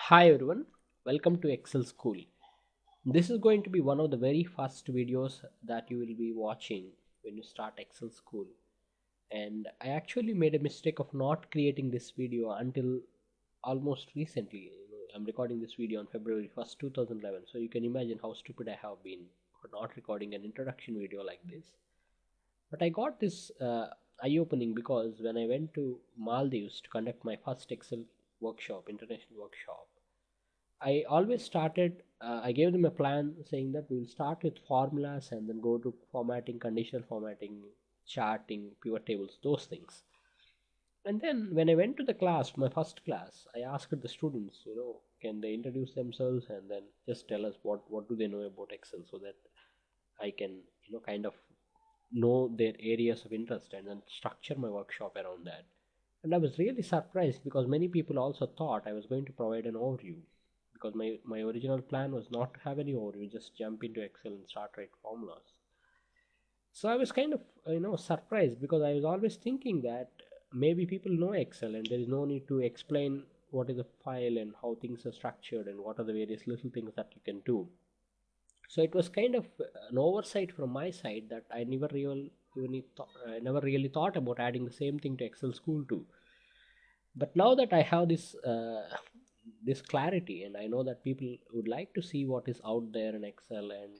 Hi everyone, welcome to Excel School. This is going to be one of the very first videos that you will be watching when you start Excel School. And I actually made a mistake of not creating this video until almost recently. I'm recording this video on February 1st, 2011. So you can imagine how stupid I have been for not recording an introduction video like this. But I got this eye-opening because when I went to Maldives to conduct my first Excel workshop, international workshop, I always started, I gave them a plan saying that we will start with formulas and then go to formatting, conditional formatting, charting, pivot tables, those things. And then when I went to the class, my first class, I asked the students, can they introduce themselves and then just tell us what do they know about Excel so that I can, kind of know their areas of interest and then structure my workshop around that. And I was really surprised because many people also thought I was going to provide an overview because my original plan was not to have any overview, just jump into Excel and start write formulas. So I was kind of surprised because I was always thinking that maybe people know Excel and there is no need to explain what is a file and how things are structured and what are the various little things that you can do. So it was kind of an oversight from my side that I never really thought about adding the same thing to Excel school too. But now that I have this clarity and I know that people would like to see what is out there in Excel and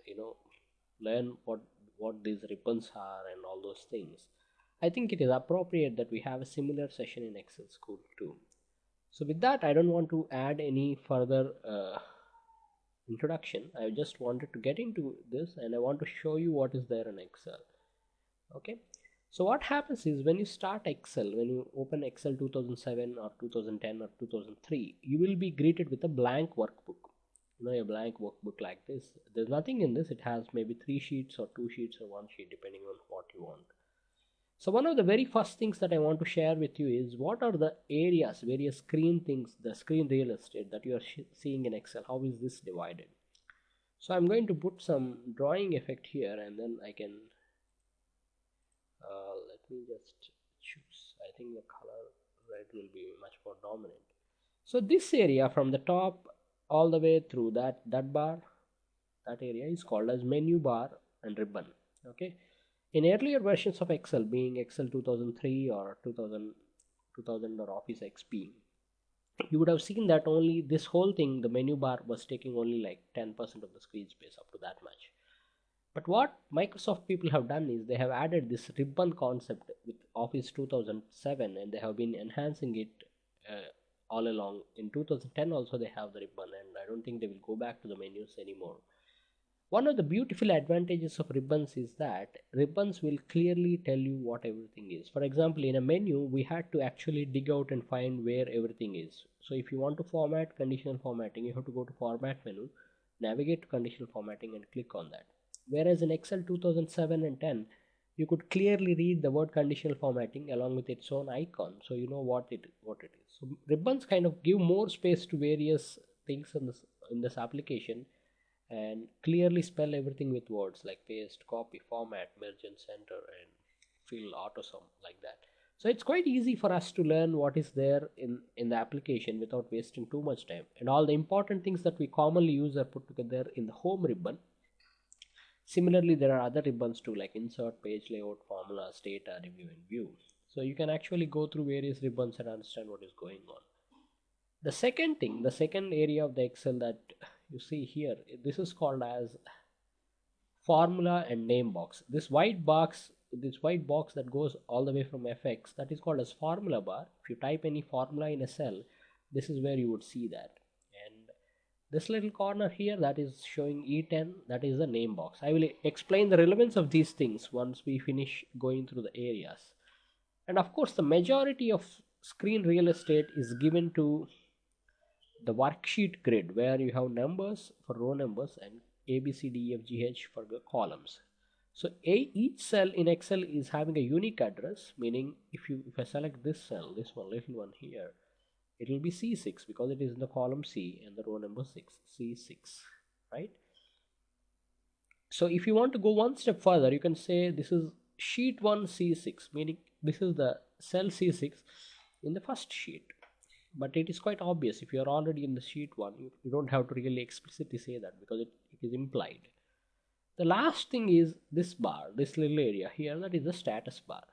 learn what these ribbons are and all those things, I think it is appropriate that we have a similar session in Excel school too. So with that, I don't want to add any further introduction. I just wanted to get into this and I want to show you what is there in Excel. Okay, so what happens is when you start Excel, when you open Excel 2007 or 2010 or 2003, you will be greeted with a blank workbook. A blank workbook like this. There's nothing in this. It has maybe 3 sheets or 2 sheets or 1 sheet depending on what you want. So one of the very first things that I want to share with you is what are the areas, various screen things, the screen real estate that you are seeing in Excel. How is this divided? So I'm going to put some drawing effect here and then I can let me just choose. I think the color red will be much more dominant. So this area from the top all the way through that bar, that area is called as menu bar and ribbon. Okay, in earlier versions of Excel, being Excel 2003 or 2000 or Office XP, you would have seen that only this whole thing, the menu bar, was taking only like 10% of the screen space, up to that much. But what Microsoft people have done is they have added this ribbon concept with Office 2007 and they have been enhancing it all along. In 2010 also they have the ribbon and I don't think they will go back to the menus anymore. One of the beautiful advantages of ribbons is that ribbons will clearly tell you what everything is. For example, in a menu, we had to actually dig out and find where everything is. So if you want to format conditional formatting, you have to go to format menu, navigate to conditional formatting and click on that. Whereas in Excel 2007 and 10, you could clearly read the word conditional formatting along with its own icon, so you know what it is. So ribbons kind of give more space to various things in this application and clearly spell everything with words like paste, copy, format, merge and center and fill, auto sum, like that. So it's quite easy for us to learn what is there in the application without wasting too much time, and all the important things that we commonly use are put together in the home ribbon. Similarly, there are other ribbons too, like insert, page layout, formulas, data, review and view. So you can actually go through various ribbons and understand what is going on. The second area of the Excel that you see here, this is called as formula and name box. This white box that goes all the way from FX, that is called as formula bar. If you type any formula in a cell, this is where you would see that. And this little corner here that is showing E10, that is the name box. I will explain the relevance of these things once we finish going through the areas. And of course, the majority of screen real estate is given to the worksheet grid, where you have numbers for row numbers and A, B, C, D, E, F, G, H for the columns. So each cell in Excel is having a unique address, meaning if I select this cell, this one, little one here, it will be C6 because it is in the column C and the row number 6, C6, right? So if you want to go one step further, you can say this is sheet 1 C6, meaning this is the cell C6 in the first sheet. but it is quite obvious if you are already in the sheet 1. You don't have to really explicitly say that because it is implied. The last thing is this bar, this little area here, that is the status bar.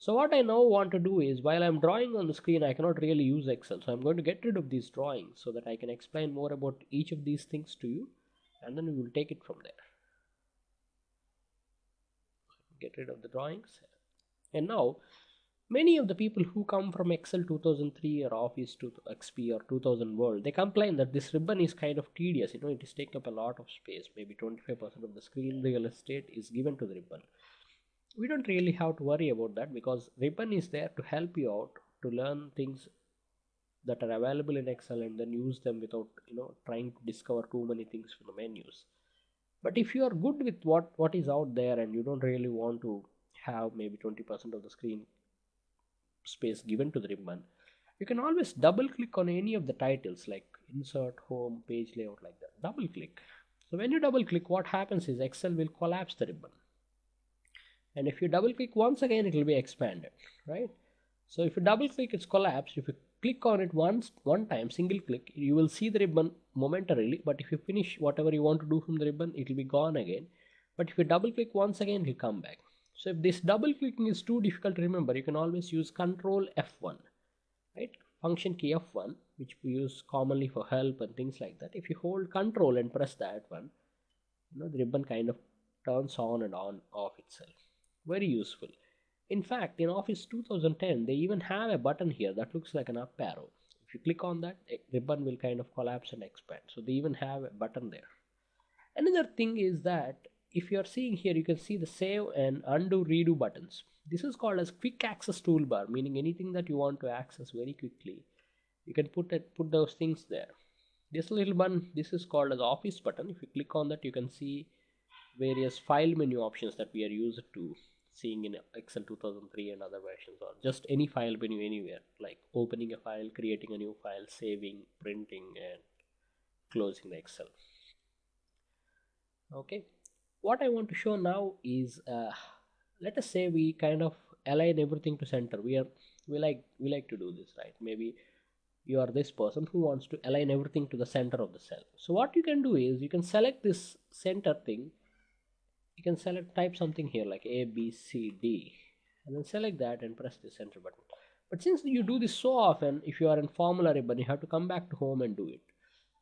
So what I now want to do is, while I'm drawing on the screen, I cannot really use Excel. So I'm going to get rid of these drawings so that I can explain more about each of these things to you, and then we will take it from there. Get rid of the drawings. And now, many of the people who come from Excel 2003 or Office 2 XP or 2000 world, they complain that this ribbon is kind of tedious. It is taking up a lot of space. Maybe 25% of the screen real estate is given to the ribbon. We don't really have to worry about that because ribbon is there to help you out to learn things that are available in Excel and then use them without trying to discover too many things from the menus. But if you are good with what is out there and you don't really want to have maybe 20% of the screen space given to the ribbon, you can always double click on any of the titles like insert, home, page layout, like that. Double click. So when you double click, what happens is Excel will collapse the ribbon. And if you double click once again, it will be expanded, right? So if you double click, it's collapsed. If you click on it one time, single click, you will see the ribbon momentarily, but if you finish whatever you want to do from the ribbon, it will be gone again. But if you double click once again, it will come back. So if this double clicking is too difficult to remember, you can always use Control F1, right? Function key F1, which we use commonly for help and things like that. If you hold Control and press that one, the ribbon kind of turns on and off itself. Very useful. In fact, in Office 2010, they even have a button here that looks like an up arrow. If you click on that, a ribbon will kind of collapse and expand. So they even have a button there. Another thing is that if you are seeing here, you can see the save and undo redo buttons. This is called as quick access toolbar, meaning anything that you want to access very quickly, you can put those things there. This little button, this is called as Office button. If you click on that, you can see various file menu options that we are used to seeing in Excel 2003 and other versions, or just any file menu anywhere, like opening a file, creating a new file, saving, printing, and closing the Excel. Okay, what I want to show now is let us say we kind of align everything to center. We like to do this, right? Maybe you are this person who wants to align everything to the center of the cell. So what you can do is you can select this center thing. You can type something here like A, B, C, D, and then select that and press the center button. But since you do this so often, if you are in formula ribbon, you have to come back to home and do it.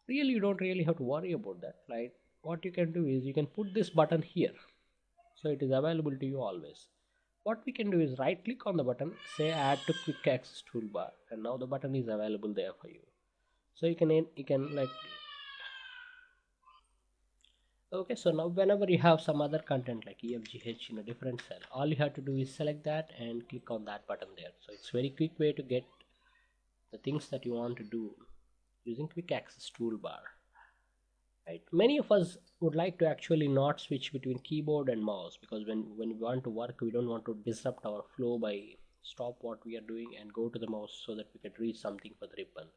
Really, you don't really have to worry about that, right? What you can do is you can put this button here, so it is available to you always. What we can do is right click on the button, say add to quick access toolbar, and now the button is available there for you. So you can like, okay, so now whenever you have some other content like EFGH in a different cell, all you have to do is select that and click on that button there. So it's very quick way to get the things that you want to do using quick access toolbar. Right? Many of us would like to actually not switch between keyboard and mouse, because when we want to work, we don't want to disrupt our flow by stop what we are doing and go to the mouse so that we can reach something for the ribbon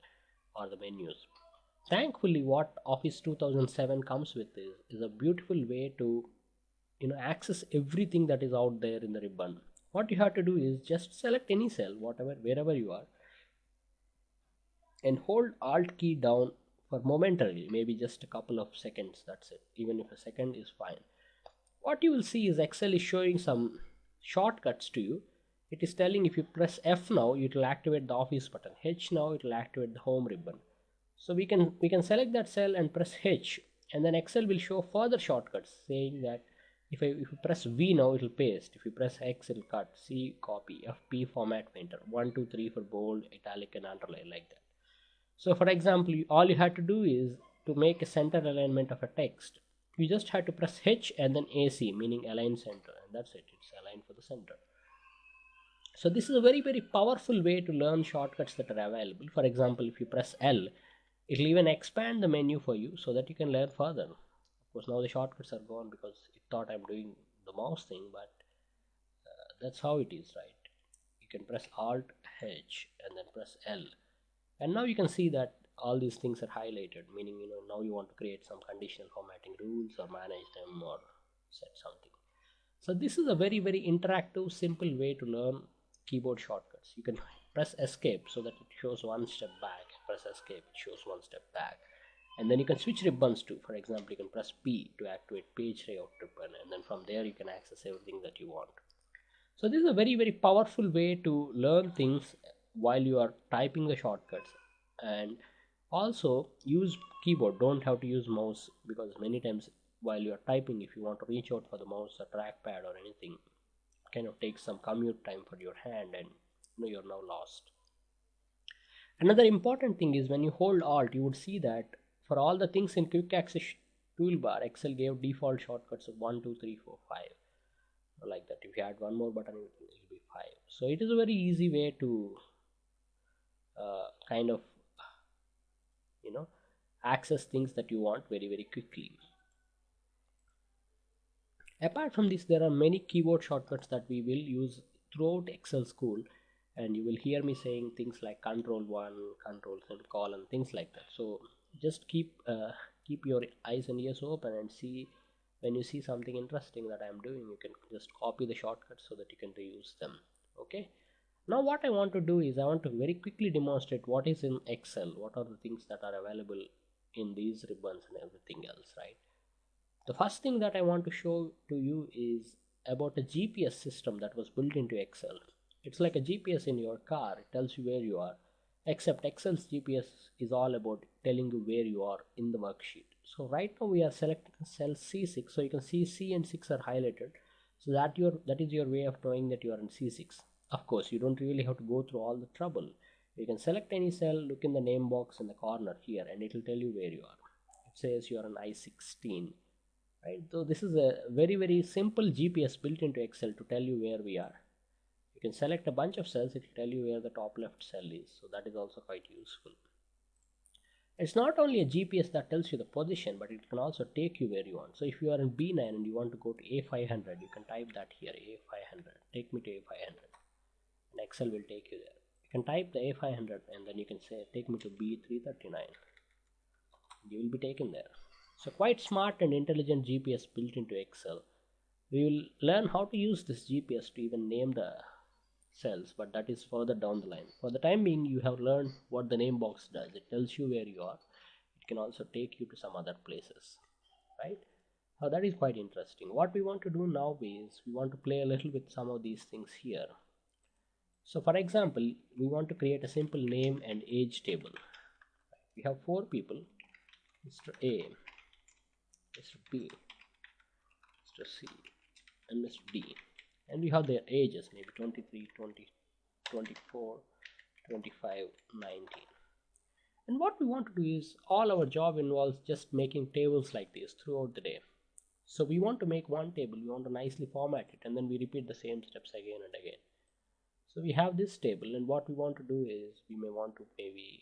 or the menus. Thankfully, what Office 2007 comes with is a beautiful way to access everything that is out there in the ribbon. What you have to do is just select any cell, wherever you are, and hold Alt key down for momentarily, maybe just a couple of seconds. That's it. Even if a second is fine. What you will see is Excel is showing some shortcuts to you. It is telling if you press F now, it will activate the Office button. H now, it will activate the Home ribbon. So we can select that cell and press H, and then Excel will show further shortcuts saying that if you press V now, it will paste. If you press X, it will cut. C, copy. F, P, format painter. 1, 2, 3 for bold, italic, and underline, like that. So for example, all you have to do is to make a center alignment of a text. You just have to press H and then AC, meaning align center, and that's it. It's aligned for the center. So this is a very, very powerful way to learn shortcuts that are available. For example, if you press L, it will even expand the menu for you so that you can learn further. Of course, now the shortcuts are gone because it thought I'm doing the mouse thing, but that's how it is, right? You can press Alt H and then press L, and now you can see that all these things are highlighted, meaning now you want to create some conditional formatting rules or manage them or set something. So this is a very, very interactive, simple way to learn keyboard shortcuts. You can Press escape so that it shows one step back. Press escape, it shows one step back. And then you can switch ribbons too. For example, you can press P to activate page layout ribbon, and then from there you can access everything that you want. So this is a very, very powerful way to learn things while you are typing the shortcuts. And also use keyboard, don't have to use mouse, because many times while you are typing, if you want to reach out for the mouse or trackpad or anything, it kind of takes some commute time for your hand, and you're now lost. Another important thing is when you hold alt, you would see that for all the things in quick access toolbar, Excel gave default shortcuts of 1, 2, 3, 4, 5, like that. If you add one more button, it will be 5. So it is a very easy way to kind of access things that you want very, very quickly. Apart from this, there are many keyboard shortcuts that we will use throughout Excel school, and you will hear me saying things like control 1, control semicolon, things like that. So just keep your eyes and ears open and see. When you see something interesting that I am doing, you can just copy the shortcuts so that you can reuse them. Okay. Now what I want to do is I want to very quickly demonstrate what is in Excel, what are the things that are available in these ribbons and everything else, right? The first thing that I want to show to you is about a GPS system that was built into Excel. It's like a GPS in your car. It tells you where you are, except Excel's GPS is all about telling you where you are in the worksheet. So right now we are selecting cell C6, so you can see C and 6 are highlighted, so that is your way of knowing that you are in C6. Of course, you don't really have to go through all the trouble. You can select any cell, look in the name box in the corner here, and it will tell you where you are. It says you are in I-16, right? So this is a very, very simple GPS built into Excel to tell you where we are. You can select a bunch of cells, it will tell you where the top left cell is, so that is also quite useful. It's not only a GPS that tells you the position, but it can also take you where you want. So if you are in B9 and you want to go to A500, you can type that here, A500, take me to A500, and Excel will take you there. You can type the A500 and then you can say take me to B339, you will be taken there. So quite smart and intelligent GPS built into Excel. We will learn how to use this GPS to even name the cells, but that is further down the line. For the time being, you have learned what the name box does. It tells you where you are. It can also take you to some other places, right? Now that is quite interesting. What we want to do now is we want to play a little with some of these things here. So for example, we want to create a simple name and age table. We have 4 people, Mr. A, Mr. B, Mr. C, and Mr. D. And we have their ages, maybe 23, 20, 24, 25, 19. And what we want to do is, all our job involves just making tables like this throughout the day. So we want to make one table, we want to nicely format it, and then we repeat the same steps again and again. So we have this table, and what we want to do is, we may want to maybe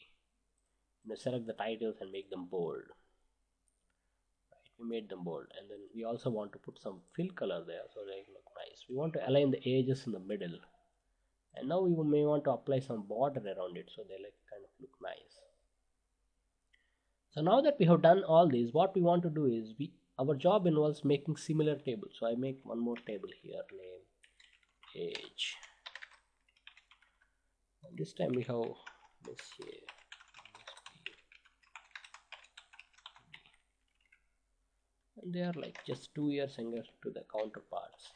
select the titles and make them bold. We made them bold, and then we also want to put some fill color there so they look nice. We want to align the edges in the middle, and now we may want to apply some border around it so they kind of look nice. So now that we have done all these, what we want to do is our job involves making similar tables. So I make one more table here, name, age, and this time we have this here. And they are like just 2 years younger to the counterparts.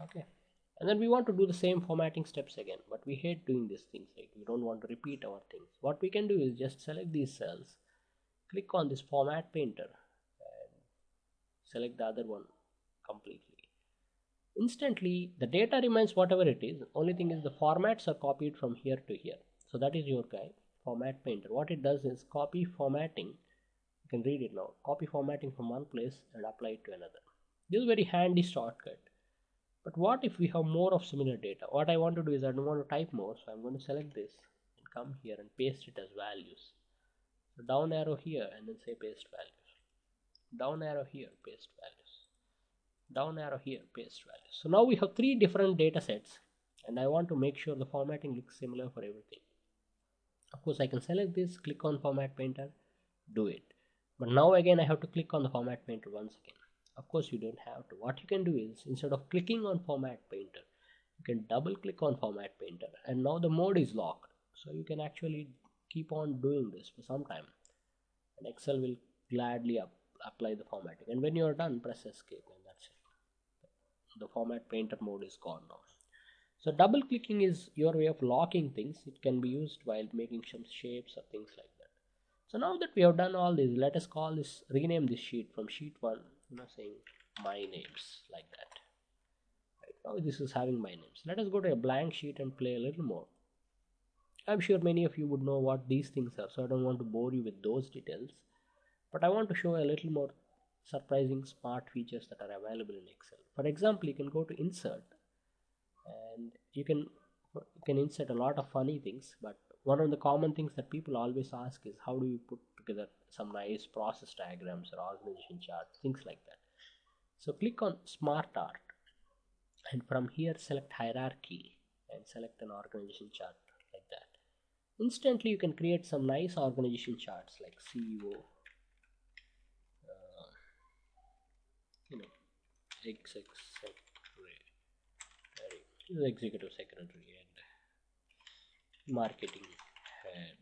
Okay, and then we want to do the same formatting steps again, but we hate doing these things. Like, we don't want to repeat our things. What we can do is just select these cells, click on this format painter, and select the other one completely. Instantly the data remains whatever it is, only thing is the formats are copied from here to here. So that is your guy, format painter. What it does is copy formatting. You can read it now. Copy formatting from one place and apply it to another. This is a very handy shortcut. But what if we have more of similar data? What I want to do is I don't want to type more, so I'm going to select this and come here and paste it as values. So down arrow here and then say paste values. Down arrow here, paste values. Down arrow here, paste values. So now we have 3 different data sets, and I want to make sure the formatting looks similar for everything. Of course, I can select this, click on format painter, do it. But now again I have to click on the format painter once again. Of course you don't have to. What you can do is, instead of clicking on format painter, You can double click on format painter, and now the mode is locked. So you can actually keep on doing this for some time, and Excel will gladly apply the formatting. And when you are done, press escape, and that's it. The format painter mode is gone now. So double clicking is your way of locking things. It can be used while making some shapes or things like that. So now that we have done all this, let us call this, rename this sheet from sheet 1, saying my names, like that. Right now this is having my names. Let us go to a blank sheet and play a little more. I'm sure many of you would know what these things are, so I don't want to bore you with those details. But I want to show a little more surprising smart features that are available in Excel. For example, you can go to insert, and you can insert a lot of funny things, but one of the common things that people always ask is how do you put together some nice process diagrams or organization charts, things like that. So click on smart art, and from here select hierarchy and select an organization chart, like that. Instantly you can create some nice organization charts like CEO, executive secretary, and marketing head,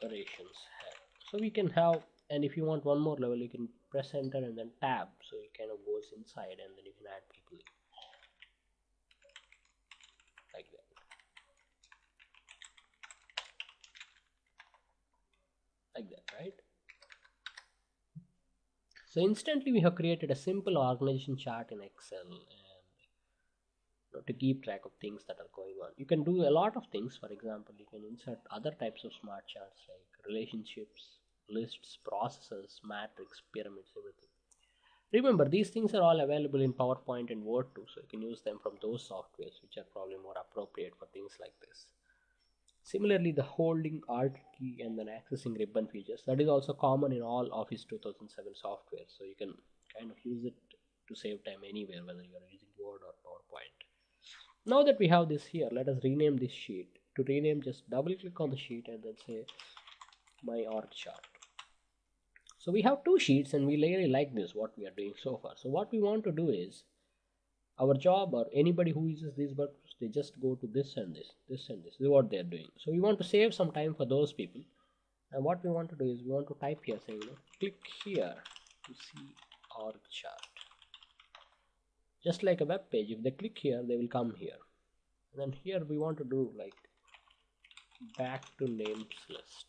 operations head. So we can have, and if you want one more level, you can press enter and then tab, so it kind of goes inside, and then you can add people like that. Like that, right? So instantly we have created a simple organization chart in Excel, and to keep track of things that are going on. You can do a lot of things. For example, you can insert other types of smart charts like relationships, lists, processes, matrix, pyramids, everything. Remember, these things are all available in PowerPoint and Word too, so you can use them from those softwares which are probably more appropriate for things like this. Similarly, the holding Alt key and then accessing ribbon features, that is also common in all Office 2007 software, so you can kind of use it to save time anywhere, whether you are using Word or PowerPoint. Now that we have this here, let us rename this sheet. To rename, just double click on the sheet and then say my org chart. So we have two sheets, and we really like this, what we are doing so far. So what we want to do is, our job, or anybody who uses these workbooks, they just go to this and this, this and this is what they're doing. So we want to save some time for those people, and what we want to do is we want to type here saying, click here to see org chart. Just like a web page, if they click here, they will come here. And then here we want to do like back to names list.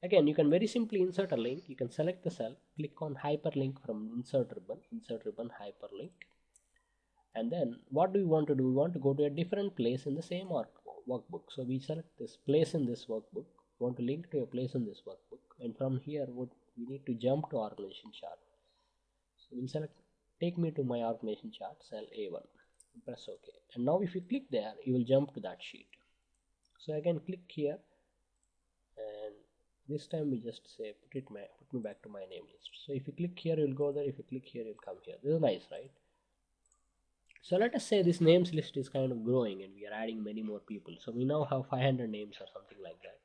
Again, you can very simply insert a link. You can select the cell, click on hyperlink from insert ribbon, hyperlink. And then what do we want to do? We want to go to a different place in the same workbook. So we select this place in this workbook. We want to link to a place in this workbook. And from here, we need to jump to organization chart. So we'll select take me to my organization chart, cell A1. Press OK. And now if you click there, you will jump to that sheet. So again, click here, and this time we just say put me back to my name list. So if you click here, you'll go there. If you click here, you'll come here. This is nice, right? So let us say this names list is kind of growing, and we are adding many more people. So we now have 500 names or something like that.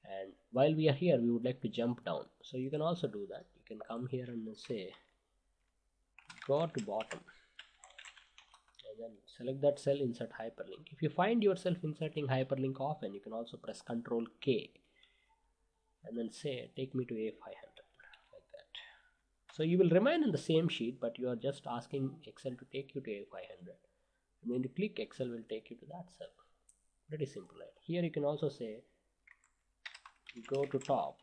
And while we are here, we would like to jump down. So you can also do that. You can come here and then say go to bottom, and then select that cell, insert hyperlink. If you find yourself inserting hyperlink often, you can also press Ctrl K and then say take me to A500, like that. So you will remain in the same sheet, but you are just asking Excel to take you to A500, and when you click, Excel will take you to that cell. Pretty simple, right? Here you can also say go to top,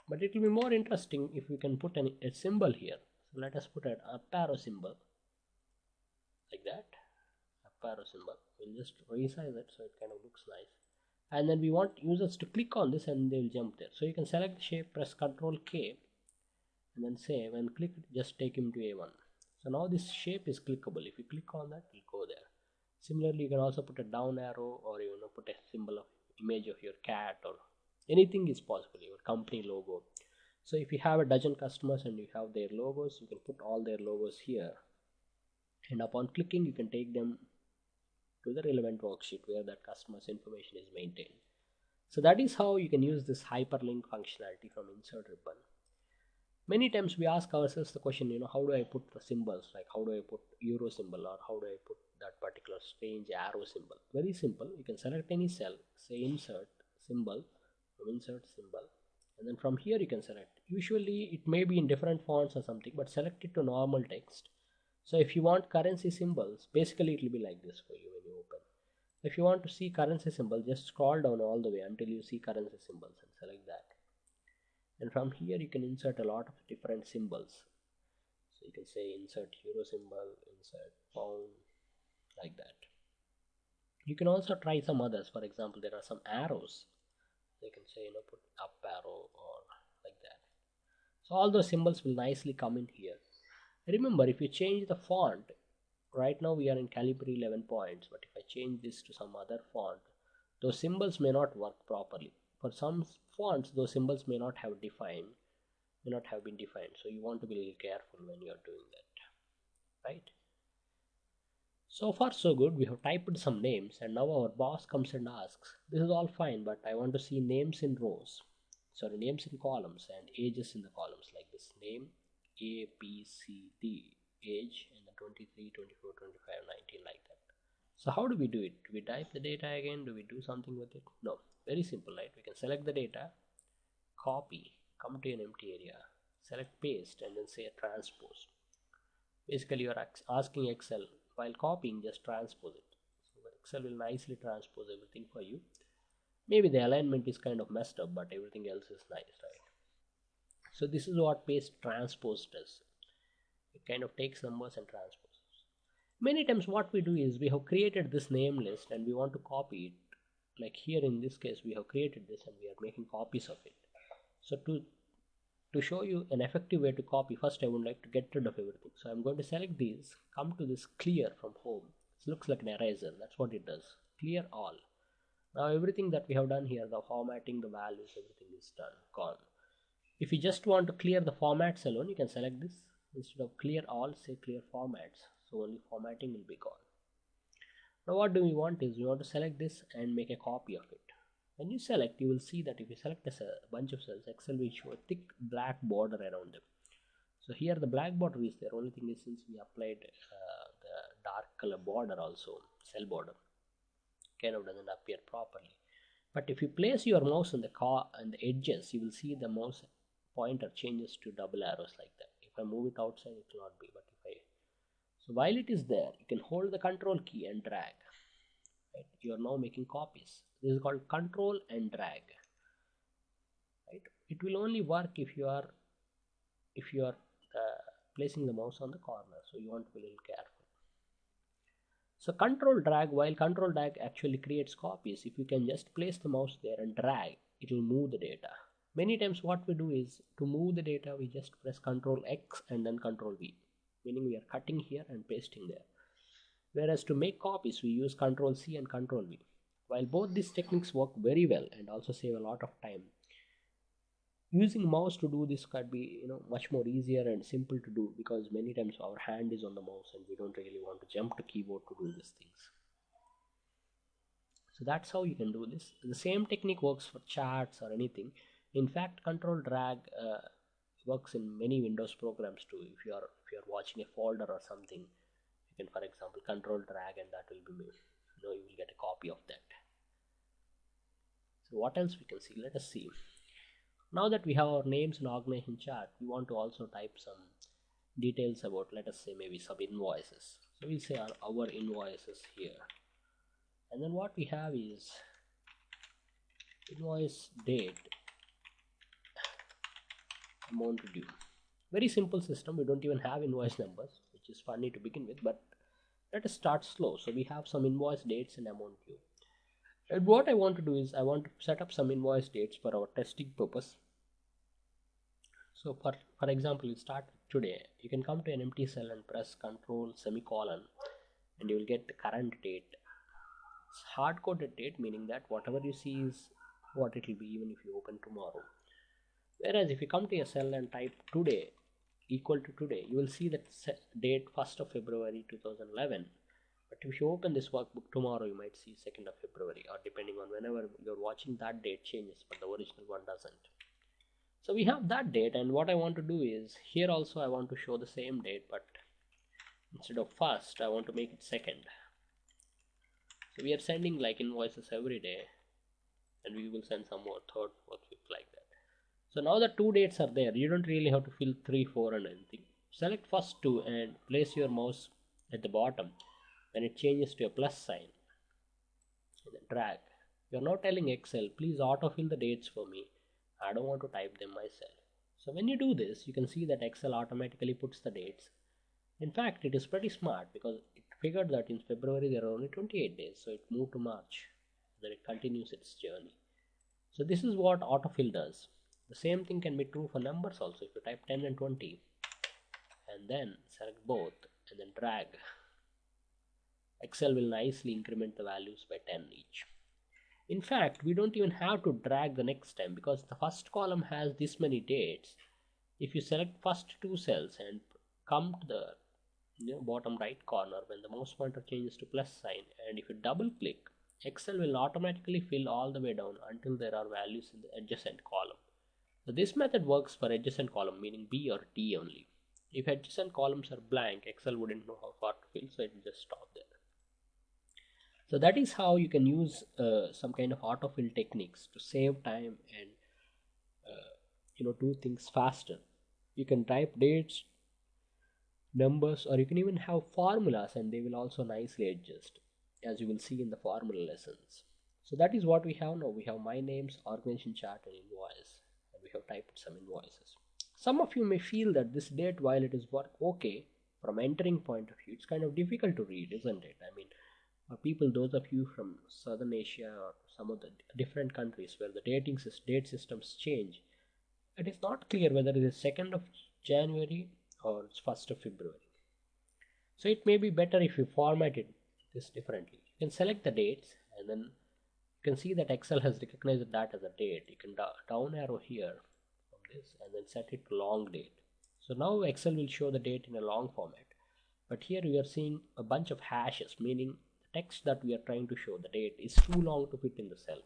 but it will be more interesting if we can put a symbol here. So let us put an up arrow symbol, like that. Up arrow symbol. We'll just resize it so it kind of looks nice. And then we want users to click on this and they will jump there. So you can select the shape, press Ctrl K, and then say when clicked, just take him to A1. So now this shape is clickable. If you click on that, it will go there. Similarly, you can also put a down arrow, or put a symbol of image of your cat, or anything is possible, your company logo. So if you have a dozen customers and you have their logos, you can put all their logos here, and upon clicking, you can take them to the relevant worksheet where that customer's information is maintained. So that is how you can use this hyperlink functionality from insert ribbon. Many times we ask ourselves the question, how do I put the symbols, like how do I put euro symbol, or how do I put that particular strange arrow symbol? Very simple. You can select any cell, say insert symbol, from insert symbol, and then from here you can select. Usually it may be in different fonts or something, but select it to normal text. So if you want currency symbols, basically it will be like this for you when you open. If you want to see currency symbol, just scroll down all the way until you see currency symbols and select that. And from here you can insert a lot of different symbols. So you can say insert euro symbol, insert pound, like that. You can also try some others. For example, there are some arrows. You can say, put up arrow or like that. So all those symbols will nicely come in here. Remember, if you change the font, right now we are in Calibri 11 points, but if I change this to some other font, those symbols may not work properly. For some fonts, those symbols may not have been defined. So you want to be a little careful when you are doing that, right? So far so good. We have typed some names, and now our boss comes and asks, this is all fine, but I want to see names in rows. Sorry, names in columns and ages in the columns, like this: name A, B, C, D, age, and then 23, 24, 25, 19, like that. So how do we do it? Do we type the data again? Do we do something with it? No, very simple, right? We can select the data, copy, come to an empty area, select paste, and then say a transpose. Basically you are asking Excel, while copying, just transpose it. So Excel will nicely transpose everything for you. Maybe the alignment is kind of messed up, but everything else is nice, right? So this is what paste transpose does. It kind of takes numbers and transposes. Many times what we do is we have created this name list and we want to copy it. Like here in this case, we have created this and we are making copies of it. So to show you an effective way to copy, first I would like to get rid of everything. So I'm going to select these, come to this clear from home. It looks like an eraser. That's what it does. Clear all. Now everything that we have done here, the formatting, the values, everything is done, gone. If you just want to clear the formats alone, you can select this. Instead of clear all, say clear formats. So only formatting will be gone. Now what do we want is, we want to select this and make a copy of it. When you select, you will see that if you select a bunch of cells, Excel will show a thick black border around them. So here the black border is there. Only thing is, since we applied the dark color border also, cell border, kind of doesn't appear properly. But if you place your mouse on the edges, you will see the mouse pointer changes to double arrows like that. If I move it outside, it will not be. But so while it is there, you can hold the control key and drag. Right? You are now making copies. This is called control and drag. Right? It will only work if you are placing the mouse on the corner. So you want to be a little careful. So while control drag actually creates copies, if you can just place the mouse there and drag, it will move the data. Many times what we do is, to move the data, we just press Control X and then Control V, meaning we are cutting here and pasting there. Whereas to make copies, we use Control C and Control V. While both these techniques work very well and also save a lot of time, using mouse to do this could be much more easier and simple to do, because many times our hand is on the mouse and we don't really want to jump to keyboard to do these things. So that's how you can do this. The same technique works for charts or anything. In fact, control drag works in many Windows programs too. If you are watching a folder or something, you can, for example, control drag, and that will be you will get a copy of that. So what else we can see? Let us see. Now that we have our names and organization chart, we want to also type some details about, let us say, maybe some invoices. So we'll say our invoices here. And then what we have is invoice date, amount due. Very simple system. We don't even have invoice numbers, which is funny to begin with, but let us start slow. So we have some invoice dates and amount due. And what I want to do is, I want to set up some invoice dates for our testing purpose. So for example, you start today. You can come to an empty cell and press Control semicolon, and you will get the current date. It's hard-coded date, meaning that whatever you see is what it will be even if you open tomorrow. Whereas if you come to a cell and type today equal to today, you will see that date 1st of February 2011, But if you open this workbook tomorrow, you might see 2nd of February, or depending on whenever you're watching, that date changes, but the original one doesn't. So we have that date, and what I want to do is, here also I want to show the same date, but instead of first, I want to make it second. So we are sending like invoices every day, and we will send some more, third, fourth, fifth, like that. So now the two dates are there. You don't really have to fill 3, 4 and anything. Select first two and place your mouse at the bottom. Then it changes to a plus sign. And then drag. You're now telling Excel, please autofill the dates for me. I don't want to type them myself. So when you do this, you can see that Excel automatically puts the dates. In fact, it is pretty smart because it figured that in February there are only 28 days, so it moved to March. Then it continues its journey. So this is what autofill does. The same thing can be true for numbers also. If you type 10 and 20 and then select both and then drag, Excel will nicely increment the values by 10 each. In fact, we don't even have to drag the next time because the first column has this many dates. If you select first two cells and come to the bottom right corner when the mouse pointer changes to plus sign, and if you double click, Excel will automatically fill all the way down until there are values in the adjacent column. So this method works for adjacent column, meaning B or D only. If adjacent columns are blank, Excel wouldn't know how far to fill, so it will just stop there. So that is how you can use some kind of autofill techniques to save time and do things faster. You can type dates, numbers, or you can even have formulas, and they will also nicely adjust, as you will see in the formula lessons. So that is what we have now. We have my names, organization chart, and invoice, and we have typed some invoices. Some of you may feel that this date, while it is work okay from entering point of view, it's kind of difficult to read, isn't it? I mean, people, those of you from Southern Asia or some of the different countries where the date systems change, it is not clear whether it is 2nd of January or it's 1st of February. So it may be better if you format it this differently. You can select the dates, and then you can see that Excel has recognized that as a date. You can down arrow here from this and then set it to long date. So now Excel will show the date in a long format. But here we are seeing a bunch of hashes, meaning the text that we are trying to show, the date, is too long to fit in the cell.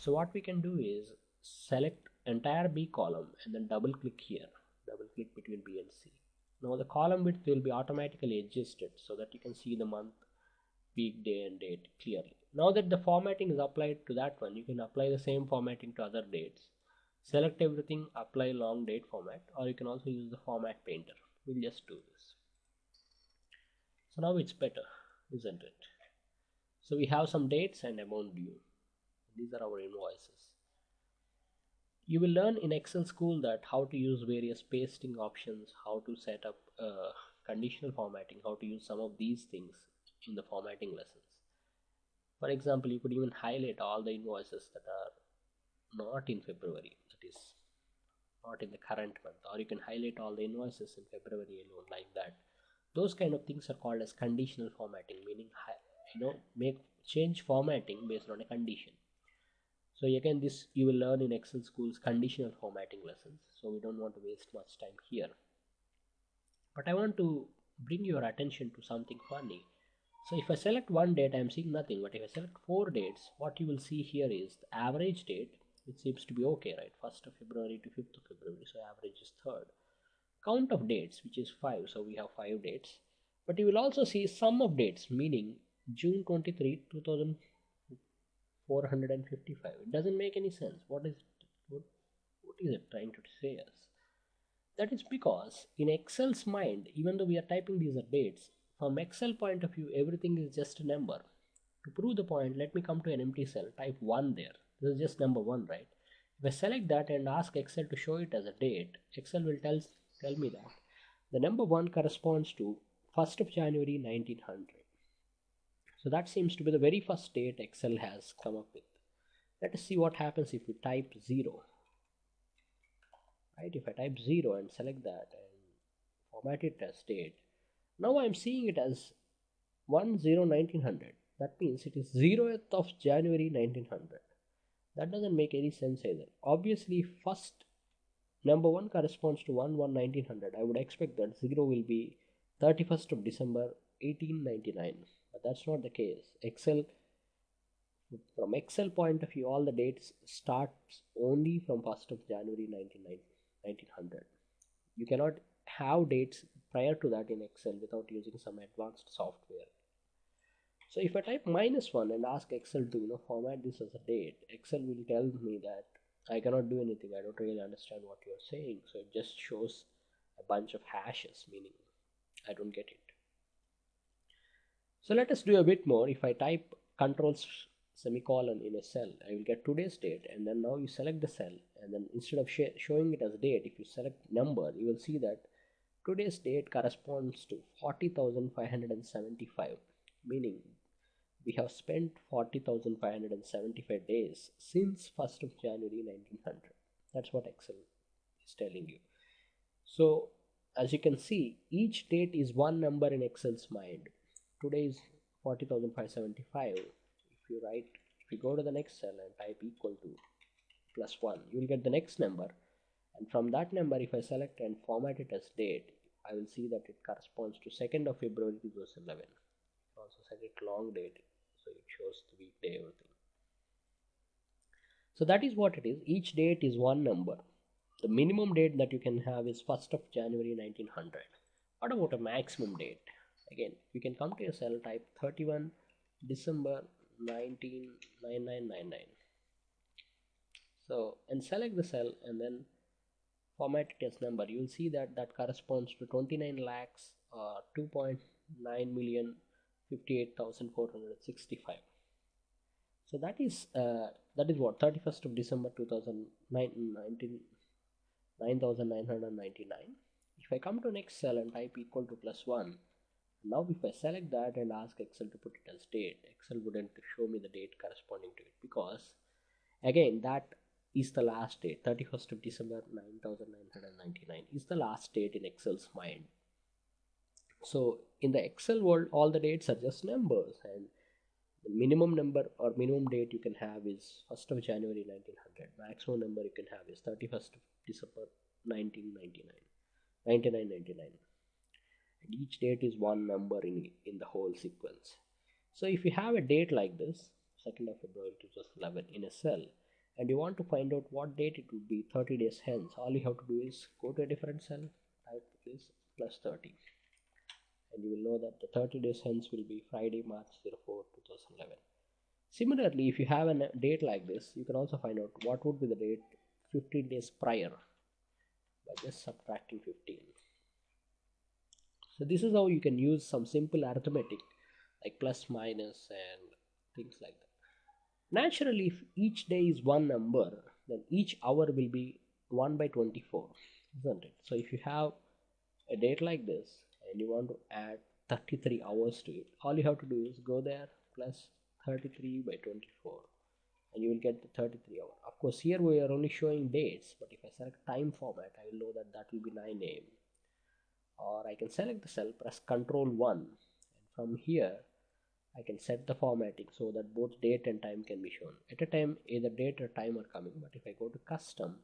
So what we can do is select entire B column and then double click here, double click between B and C. Now the column width will be automatically adjusted so that you can see the month, week, day and date clearly. Now that the formatting is applied to that one, you can apply the same formatting to other dates. Select everything, apply long date format, or you can also use the format painter. We'll just do this. So now it's better, isn't it? So we have some dates and amount due. These are our invoices. You will learn in Excel school that how to use various pasting options, how to set up conditional formatting, how to use some of these things in the formatting lessons. For example, you could even highlight all the invoices that are not in February, that is not in the current month, or you can highlight all the invoices in February alone, like that. Those kind of things are called as conditional formatting, meaning change formatting based on a condition. So again, this you will learn in Excel school's conditional formatting lessons, so we don't want to waste much time here. But I want to bring your attention to something funny. So if I select one date, I am seeing nothing, but if I select 4 dates, what you will see here is the average date, which seems to be okay, right? 1st of February to 5th of February, so average is 3rd. Count of dates, which is 5, so we have 5 dates. But you will also see sum of dates, meaning June 23, 2455. It doesn't make any sense. What is it trying to say us? That is because in Excel's mind, even though we are typing these are dates, from Excel point of view, everything is just a number. To prove the point, let me come to an empty cell, type 1 there. This is just number 1, right? If I select that and ask Excel to show it as a date, Excel will tell me that the number 1 corresponds to 1st of January 1900. So that seems to be the very first date Excel has come up with. Let us see what happens if we type 0. Right, if I type 0 and select that and format it as date, now I am seeing it as 10/1900. That means it is 0th of January 1900. That doesn't make any sense either. Obviously, first number 1 corresponds to 1/1900. I would expect that 0 will be 31st of December 1899, but that's not the case. From Excel point of view, all the dates starts only from 1st of January 1900. You cannot have dates prior to that in Excel without using some advanced software. So if I type -1 and ask Excel to format this as a date, Excel will tell me that I cannot do anything. I don't really understand what you're saying. So it just shows a bunch of hashes, meaning I don't get it. So let us do a bit more. If I type control semicolon in a cell, I will get today's date, and then now you select the cell, and then instead of showing it as date, if you select number, you will see that today's date corresponds to 40,575, meaning we have spent 40,575 days since 1st of January 1900. That's what Excel is telling you. So as you can see, each date is one number in Excel's mind. Today is 40,575. If you go to the next cell and type equal to +1, you will get the next number, and from that number, if I select and format it as date, I will see that it corresponds to 2nd of February 2011. Also set it long date, so it shows the weekday, everything. So that is what it is. Each date is one number. The minimum date that you can have is 1st of January 1900. What about a maximum date? Again, you can come to your cell, type 31 December 1999. So, and select the cell and then format it as number. You will see that that corresponds to 29 lakhs 2.9 million 58,465. So that is what 31st of December 2019 9,999. If I come to next cell and type equal to +1, now if I select that and ask Excel to put it as date, Excel wouldn't show me the date corresponding to it, because again that is the last date. 31st of December 9,999 is the last date in Excel's mind. So in the Excel world, all the dates are just numbers, and the minimum number or minimum date you can have is 1st of January 1900. Maximum number you can have is 31st of December 1999. And each date is one number in the whole sequence. So if you have a date like this, 2nd of February 2011 in a cell, and you want to find out what date it would be 30 days hence, all you have to do is go to a different cell, type this +30, and you will know that the 30 days hence will be Friday, March 04, 2011. Similarly, if you have a date like this, you can also find out what would be the date 15 days prior by just subtracting 15. So this is how you can use some simple arithmetic like plus, minus, and things like that. Naturally, if each day is one number, then each hour will be 1 by 24, isn't it? So if you have a date like this and you want to add 33 hours to it, all you have to do is go there plus 33 by 24, and you will get the 33 hour. Of course, here we are only showing dates, but if I select time format, I will know that that will be 9 AM. Or I can select the cell, press Ctrl 1, and from here I can set the formatting so that both date and time can be shown. At a time, either date or time are coming, but if I go to custom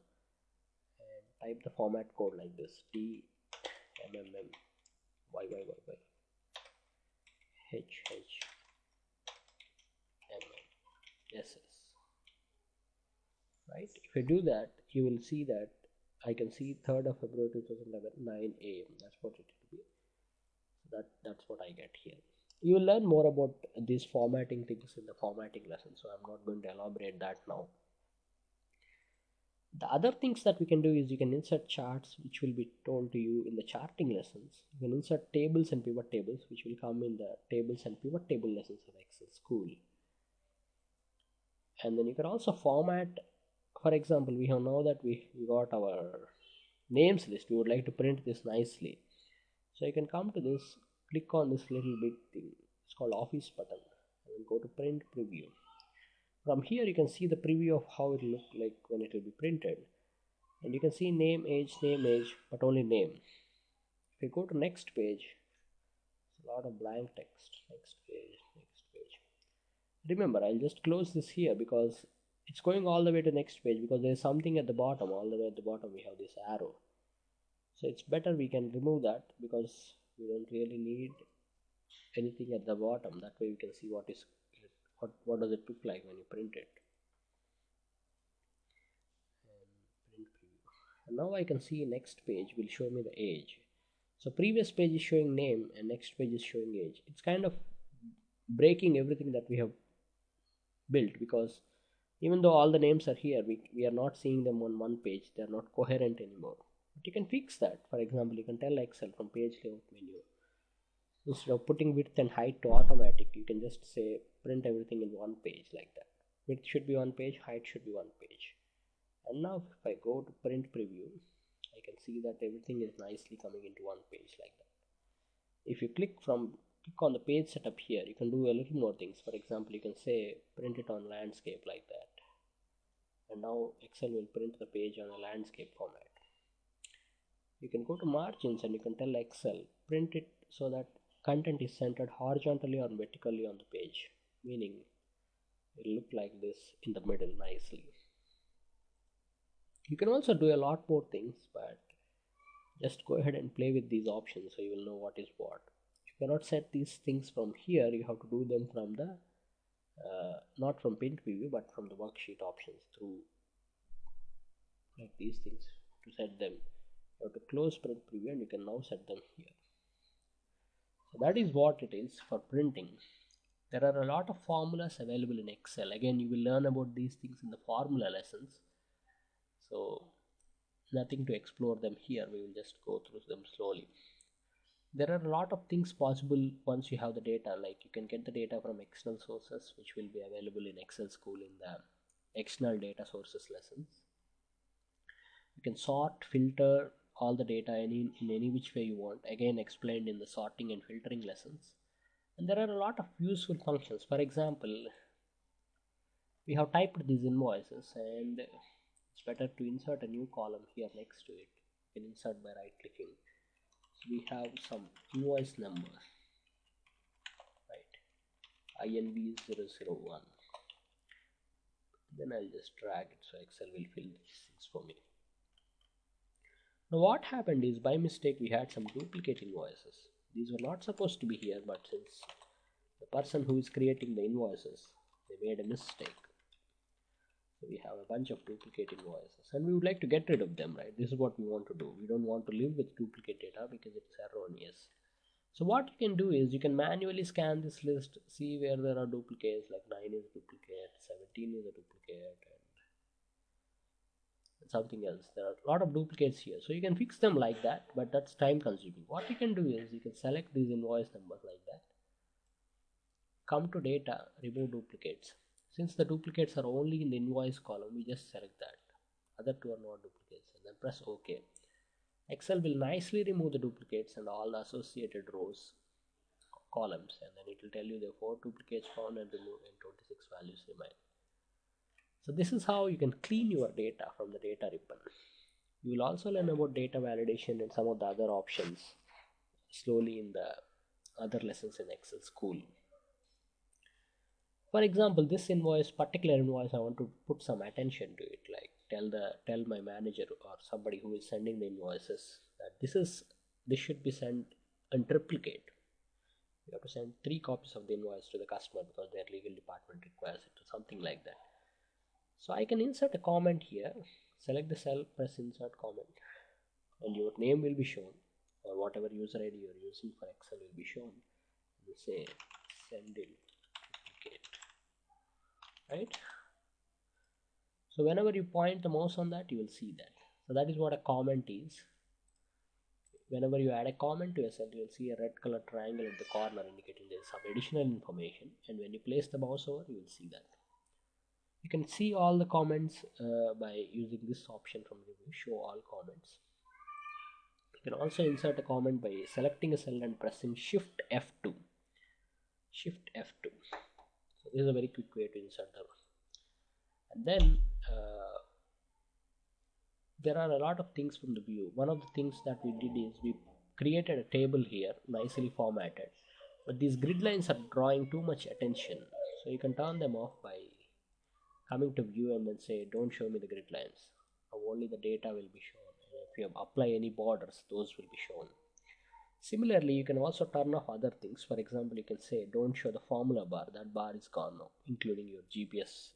and type the format code like this, DMMYYYHHMMSS, right? If I do that, you will see that I can see 3rd of February 2011, 9 AM. That's what it will be. So that's what I get here. You will learn more about these formatting things in the formatting lesson, so I'm not going to elaborate that now. The other things that we can do is you can insert charts, which will be told to you in the charting lessons. You can insert tables and pivot tables, which will come in the tables and pivot table lessons of Excel School. And then you can also format. For example, we have now that we got our names list. We would like to print this nicely. So you can come to this, click on this little big thing. It's called Office button, and then go to Print Preview. From here you can see the preview of how it will look like when it will be printed. And you can see name, age, but only name. If you go to next page, it's a lot of blank text. Next page. Remember, I'll just close this here because it's going all the way to next page, because there is something at the bottom. All the way at the bottom we have this arrow, so it's better we can remove that because we don't really need anything at the bottom. That way we can see what does it look like when you print it. And print preview. And now I can see next page will show me the age. So previous page is showing name and next page is showing age. It's kind of breaking everything that we have built, because even though all the names are here, we are not seeing them on one page. They are not coherent anymore. But you can fix that. For example, you can tell Excel from page layout menu, instead of putting width and height to automatic, you can just say print everything in one page like that. Width should be one page, height should be one page. And now if I go to print preview, I can see that everything is nicely coming into one page like that. If you click on the page setup here, you can do a little more things. For example, you can say print it on landscape like that, and now Excel will print the page on a landscape format. You can go to margins and you can tell Excel print it so that content is centered horizontally or vertically on the page, meaning it will look like this in the middle nicely. You can also do a lot more things, but just go ahead and play with these options so you will know what is what. You cannot set these things from here. You have to do them from the not from print preview, but from the worksheet options, through like these things. To set them, you have to close print preview and you can now set them here. So that is what it is for printing. There are a lot of formulas available in Excel. Again, you will learn about these things in the formula lessons, so nothing to explore them here. We will just go through them slowly. There are a lot of things possible once you have the data. Like you can get the data from external sources, which will be available in Excel school in the external data sources lessons. You can sort, filter all the data in any which way you want, again explained in the sorting and filtering lessons. And there are a lot of useful functions. For example, we have typed these invoices, and it's better to insert a new column here next to it. You can insert by right clicking. So we have some invoice number, right, INV001. Then I'll just drag it so Excel will fill these things for me. Now what happened is, by mistake we had some duplicate invoices. These were not supposed to be here, but since the person who is creating the invoices, they made a mistake, so we have a bunch of duplicate invoices and we would like to get rid of them, right? This is what we want to do. We don't want to live with duplicate data because it's erroneous. So what you can do is you can manually scan this list, see where there are duplicates, like 9 is a duplicate, 17 is a duplicate, and something else. There are a lot of duplicates here, so you can fix them like that, but that's time consuming. What you can do is you can select these invoice numbers like that, come to data, remove duplicates. Since the duplicates are only in the invoice column, we just select that. Other two are not duplicates, and then press OK. Excel will nicely remove the duplicates and all the associated rows, columns, and then it will tell you the 4 duplicates found and removed and 26 values remain. So this is how you can clean your data from the data ribbon. You will also learn about data validation and some of the other options slowly in the other lessons in Excel school. For example, this particular invoice, I want to put some attention to it, like tell my manager or somebody who is sending the invoices that this should be sent in triplicate. You have to send 3 copies of the invoice to the customer because their legal department requires it, or something like that. So I can insert a comment here, select the cell, press insert comment, and your name will be shown, or whatever user ID you are using for Excel will be shown. You say send in duplicate, right? So whenever you point the mouse on that, you will see that. So that is what a comment is. Whenever you add a comment to a cell, you will see a red color triangle at the corner indicating there is some additional information, and when you place the mouse over, you will see that. You can see all the comments by using this option from review, show all comments. You can also insert a comment by selecting a cell and pressing Shift F2. Shift F2. So this is a very quick way to insert them. And then there are a lot of things from the view. One of the things that we did is we created a table here, nicely formatted, but these grid lines are drawing too much attention, so you can turn them off by coming to view and then say don't show me the grid lines. Now only the data will be shown, and if you apply any borders, those will be shown. Similarly, you can also turn off other things. For example, you can say don't show the formula bar. That bar is gone now, including your GPS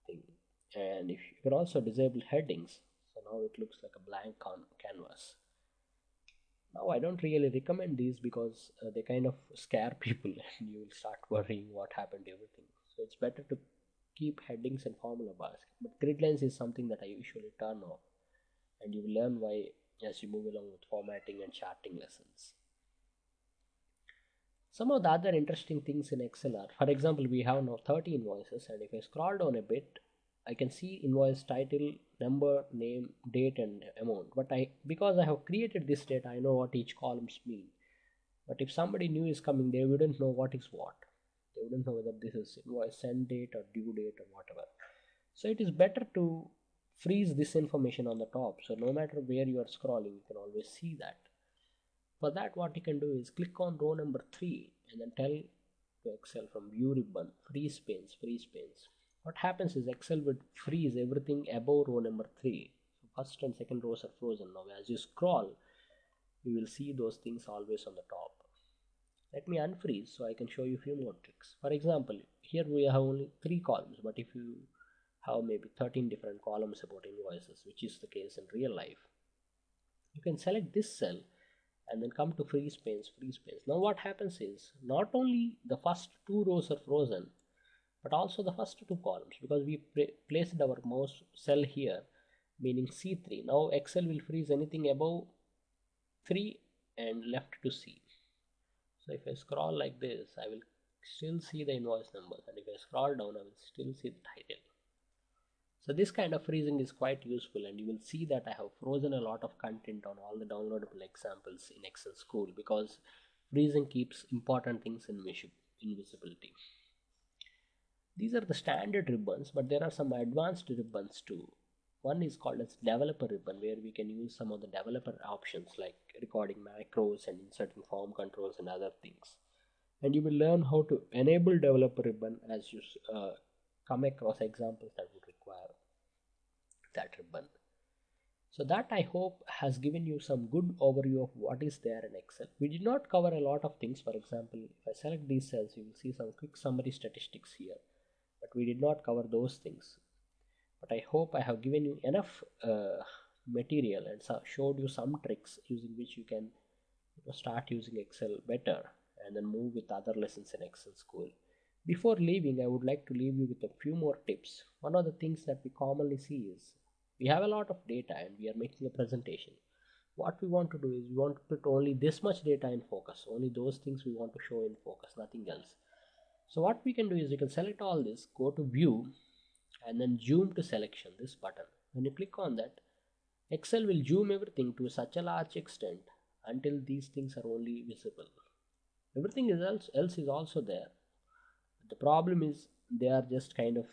thing. And if you can also disable headings, so now it looks like a blank canvas. Now I don't really recommend these because they kind of scare people and you will start worrying what happened to everything. So it's better to keep headings and formula bars. But grid lines is something that I usually turn off, and you will learn why as you move along with formatting and charting lessons. Some of the other interesting things in Excel are, for example, we have now 30 invoices, and if I scroll down a bit, I can see invoice title, number, name, date, and amount. But because I have created this data, I know what each columns mean. But if somebody new is coming, they wouldn't know what is what. They wouldn't know whether this is invoice send date or due date or whatever. So it is better to freeze this information on the top. So no matter where you are scrolling, you can always see that. For that, what you can do is click on row number 3 and then tell to Excel from view ribbon, freeze panes, freeze panes. What happens is Excel would freeze everything above row number 3. So first and second rows are frozen. Now as you scroll, you will see those things always on the top. Let me unfreeze so I can show you a few more tricks. For example, here we have only 3 columns, but if you have maybe 13 different columns about invoices, which is the case in real life, you can select this cell and then come to freeze panes, freeze panes. Now what happens is not only the first 2 rows are frozen, but also the first 2 columns, because we placed our mouse cell here, meaning C3. Now Excel will freeze anything above 3 and left to C. So if I scroll like this, I will still see the invoice numbers, and if I scroll down, I will still see the title. So this kind of freezing is quite useful, and you will see that I have frozen a lot of content on all the downloadable examples in Excel School, because freezing keeps important things in invisibility. These are the standard ribbons, but there are some advanced ribbons too. One is called as developer ribbon, where we can use some of the developer options like recording macros and inserting form controls and other things. And you will learn how to enable developer ribbon as you come across examples that would require that ribbon. So that, I hope, has given you some good overview of what is there in Excel. We did not cover a lot of things. For example, if I select these cells, you will see some quick summary statistics here, but we did not cover those things. But I hope I have given you enough material and showed you some tricks using which you can start using Excel better and then move with other lessons in Excel School. Before leaving, I would like to leave you with a few more tips. One of the things that we commonly see is we have a lot of data and we are making a presentation. What we want to do is we want to put only this much data in focus, only those things we want to show in focus, nothing else. So what we can do is we can select all this, go to view, and then zoom to selection, this button. When you click on that, Excel will zoom everything to such a large extent until these things are only visible. Everything else is also there. The problem is they are just kind of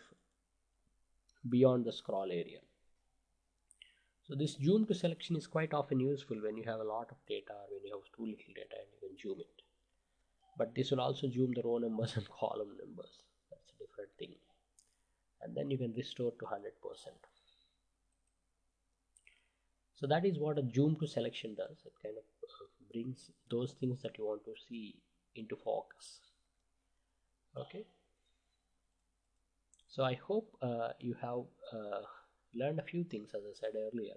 beyond the scroll area. So this zoom to selection is quite often useful when you have a lot of data or when you have too little data and you can zoom it. But this will also zoom the row numbers and column numbers. That's a different thing. And then you can restore to 100%. So that is what a zoom to selection does. It kind of brings those things that you want to see into focus. Okay. So I hope you have learned a few things, as I said earlier.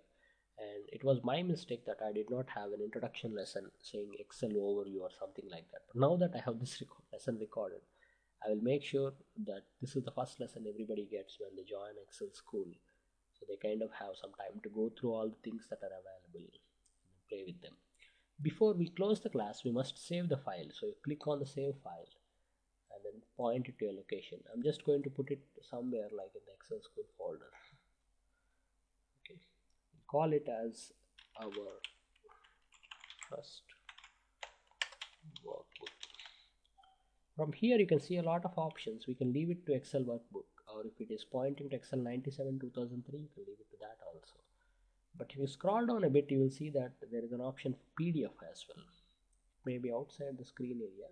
And it was my mistake that I did not have an introduction lesson saying Excel overview or something like that. But now that I have this lesson recorded, I will make sure that this is the first lesson everybody gets when they join Excel School. So they kind of have some time to go through all the things that are available and play with them. Before we close the class, we must save the file. So you click on the save file and then point it to your location. I'm just going to put it somewhere like in the Excel School folder. Okay, call it as our first workbook. From here you can see a lot of options. We can leave it to Excel workbook, or if it is pointing to Excel 97 2003, you can leave it to that also. But if you scroll down a bit, you will see that there is an option for PDF as well. Maybe outside the screen area,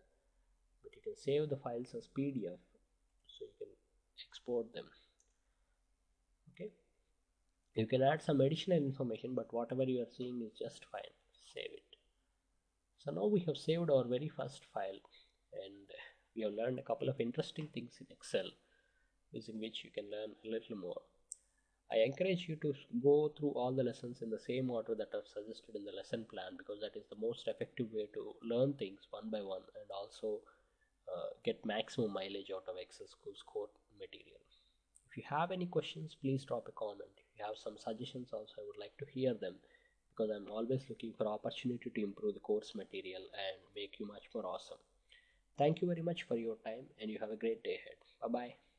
but you can save the files as PDF so you can export them. Okay, you can add some additional information, but whatever you are seeing is just fine. Save it. So now we have saved our very first file, and we have learned a couple of interesting things in Excel using which you can learn a little more. I encourage you to go through all the lessons in the same order that I've suggested in the lesson plan, because that is the most effective way to learn things one by one and also get maximum mileage out of Excel School's core material. If you have any questions, please drop a comment. If you have some suggestions also, I would like to hear them, because I'm always looking for opportunity to improve the course material and make you much more awesome. Thank you very much for your time, and you have a great day ahead. Bye bye.